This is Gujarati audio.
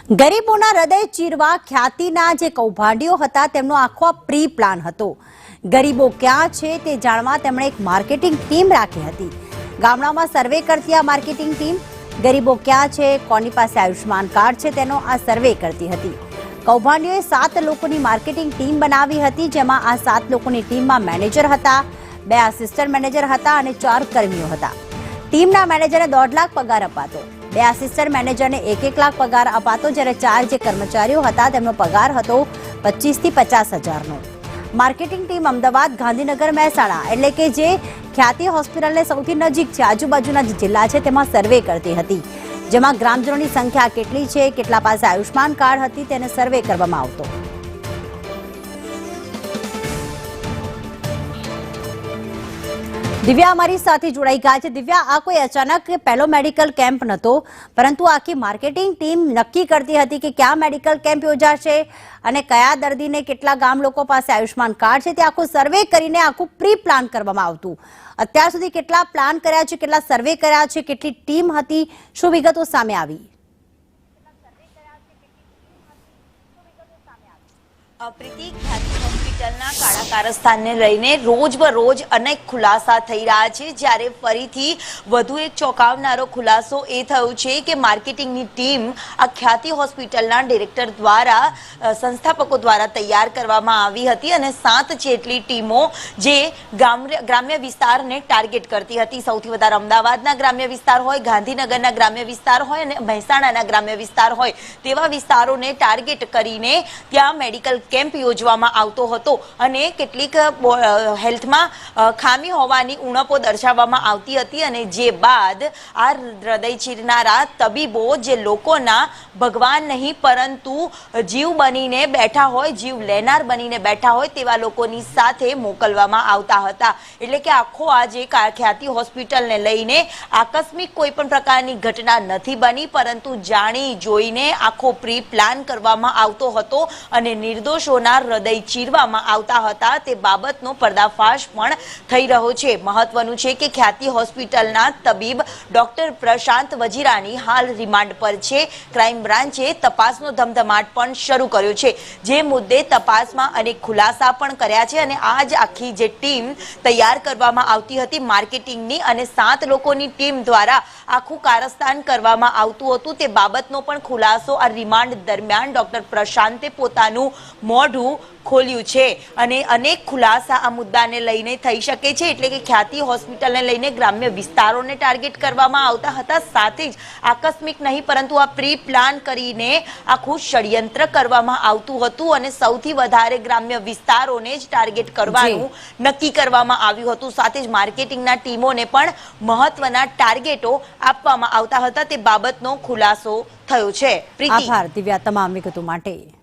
ગરીબોના હૃદય ચીરવા ખ્યાતિના જે કૌભાંડીઓ હતા તેમનો આખો પ્રી પ્લાન હતો। ગરીબો ક્યાં છે તે જાણવા તેમણે એક માર્કેટિંગ ટીમ રાખી હતી। ગામડામાં સર્વે કરતી આ માર્કેટિંગ ટીમ ગરીબો ક્યાં છે, કોની પાસે આયુષ્માન કાર્ડ છે તેનો આ સર્વે કરતી હતી। કૌભાંડીઓએ 7 લોકોની માર્કેટિંગ ટીમ બનાવી હતી, જેમાં આ 7 લોકોની ટીમમાં મેનેજર હતા, 2 આસિસ્ટન્ટ મેનેજર હતા અને 4 કર્મીઓ હતા। ટીમના મેનેજરને 1.5 લાખ પગાર અપાતો, 2 આસિસ્ટન્ટ મેનેજરને 1-1 લાખ પગાર અપાતો, જ્યારે 4 જે કર્મચારીઓ હતા તેમનો પગાર હતો 25 થી 50 હજારનો। માર્કેટિંગ ટીમ અમદાવાદ, ગાંધીનગર, મહેસાણા એટલે કે જે ખ્યાતિ હોસ્પિટલને સૌથી નજીક છે, આજુબાજુના જે જિલ્લા છે તેમાં સર્વે કરતી હતી, જેમાં ગ્રામજનોની સંખ્યા કેટલી છે, કેટલા પાસે આયુષ્માન કાર્ડ હતી તેને સર્વે કરવામાં આવતો। દિવ્યા અમારી સાથે જોડાઈ ગયા છે। દિવ્યા, આ કોઈ અચાનક પહેલો મેડિકલ કેમ્પ નહોતો, પરંતુ આખી માર્કેટિંગ ટીમ નક્કી કરતી હતી કે ક્યાં મેડિકલ કેમ્પ યોજાશે અને કયા દર્દીને કેટલા ગામ લોકો પાસે આયુષ્માન કાર્ડ છે, તે આખું સર્વે કરીને આખું પ્રી પ્લાન કરવામાં આવતું। અત્યાર સુધી કેટલા પ્લાન કર્યા છે, કેટલા સર્વે કર્યા છે, કેટલી ટીમ હતી, શું વિગતો સામે આવી? પ્રીતિ, ખ્યાતિ હોસ્પિટલના કાળા કારસ્તાનને લઈને રોજ અનેક ખુલાસા થઈ રહ્યા છે, જ્યારે ફરીથી વધુ એક ચોંકાવનારો ખુલાસો એ થયો છે કે માર્કેટિંગની ટીમ આ ખ્યાતિ હોસ્પિટલના ડિરેક્ટર દ્વારા, સંસ્થાપકો દ્વારા તૈયાર કરવામાં આવી હતી અને 7 જેટલી ટીમો જે ગ્રામ્ય વિસ્તારને ટાર્ગેટ કરતી હતી। સૌથી વધારે અમદાવાદના ગ્રામ્ય વિસ્તાર હોય, ગાંધીનગરના ગ્રામ્ય વિસ્તાર હોય અને મહેસાણાના ગ્રામ્ય વિસ્તાર હોય, તેવા વિસ્તારોને ટાર્ગેટ કરીને ત્યાં મેડિકલ કેમ્પ યોજવામાં આવતો હતો અને કેટલીક હેલ્થમાં ખામી હોવાની ઉણપો દર્શાવવામાં આવતી હતી અને જે બાદ આ હૃદય ચીરનારા તબીબો જે લોકોના ભગવાન નહીં પરંતુ જીવ બનીને બેઠા હોય, જીવ લેનાર બનીને બેઠા હોય તેવા લોકોની સાથે મોકલવામાં આવતા હતા। એટલે કે આખો આ જે ખ્યાતિ હોસ્પિટલને લઈને આકસ્મિક કોઈ પણ પ્રકારની ઘટના નથી બની, પરંતુ જાણી જોઈને આખો પ્રી પ્લાન કરવામાં આવતો હતો અને નિર્દોષ હૃદય ચીરવામાં આવતા હતા, તે બાબતનો પર્દાફાશ પણ થઈ રહ્યો છે। મહત્વનું છે કે ખ્યાતિ હોસ્પિટલના તબીબ ડોક્ટર પ્રશાંત વજીરાની હાલ રિમાન્ડ પર છે। ક્રાઇમ બ્રાન્ચે તપાસનો ધમધમાટ પણ શરૂ કર્યો છે, જે મુદ્દે તપાસમાં અનેક ખુલાસા પણ કર્યા છે અને આ જ આખી જે ટીમ તૈયાર કરવામાં આવતી હતી માર્કેટિંગની અને 7 લોકોની ટીમ દ્વારા આખું કારસ્તાન કરવામાં આવતું હતું, તે બાબતનો પણ ખુલાસો આ રિમાન્ડ દરમિયાન ડોક્ટર પ્રશાંતે પોતાનું મોઢું ખોલ્યું છે અને અનેક ખુલાસા આ મુદ્દાને લઈને થઈ શકે છે। એટલે કે ખ્યાતિ હોસ્પિટલને લઈને ગ્રામ્ય વિસ્તારોને ટાર્ગેટ કરવામાં આવતા હતા, સાથે જ આકસ્મિક નહીં પરંતુ આ પ્રી પ્લાન કરીને આખું ષડયંત્ર કરવામાં આવતું હતું અને સૌથી વધારે ગ્રામ્ય વિસ્તારોને જ ટાર્ગેટ કરવાનું નક્કી કરવામાં આવ્યું હતું। સાથે જ માર્કેટિંગના ટીમોને પણ મહત્વના ટાર્ગેટો આપવામાં આવતા હતા, તે બાબતનો ખુલાસો થયો છે। આભાર દિવ્યા તમામ વિગતો માટે।